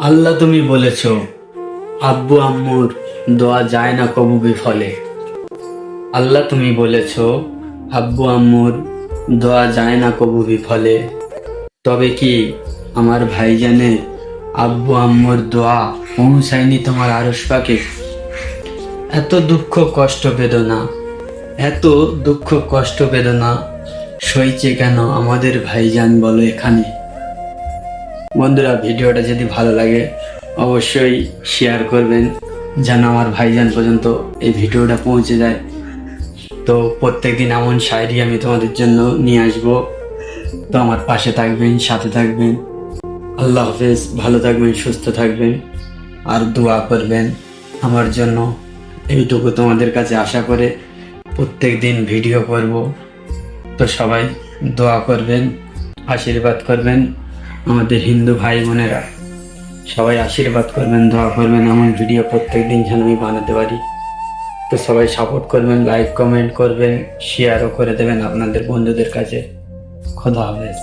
আল্লাহ তুমি বলেছ আব্বু আম্মুর দোয়া যায় না কবু বিফলে। আল্লাহ তুমি বলেছ আব্বু আম্মুর দোয়া যায় না কবু বিফলে। তবে কি আমার ভাইজানের আব্বু আম্মুর দোয়া পৌঁছায়নি তোমার আরশ পাকে? এত দুঃখ কষ্ট বেদনা, এত দুঃখ কষ্ট বেদনা সইছে কেন আমাদের ভাইজান বলো এখানে? বন্ধুরা, ভিডিওটা যদি ভালো লাগে অবশ্যই শেয়ার করবেন যেন আমার ভাইজান পর্যন্ত এই ভিডিওটা পৌঁছে যায়। তো প্রত্যেকদিন এমন শায়রি আমি তোমাদের জন্য নিয়ে আসবো। তো আমার পাশে থাকবেন, সাথে থাকবেন। আল্লাহ হাফেজ, ভালো থাকবেন, সুস্থ থাকবেন, আর দোয়া করবেন আমার জন্য। এইটুকু তোমাদের কাছে আশা করে প্রত্যেক দিন ভিডিও করব। তো সবাই দোয়া করবেন, আশীর্বাদ করবেন। আমাদের হিন্দু ভাই বোনেরা সবাই আশীর্বাদ করবেন, দোয়া করবেন, এমন ভিডিও প্রত্যেক দিন যেন আমি বানাতে পারি। তো সবাই সাপোর্ট করবেন, লাইক কমেন্ট করবেন, শেয়ারও করে দেবেন আপনাদের বন্ধুদের কাছে। খোদা হাফেজ।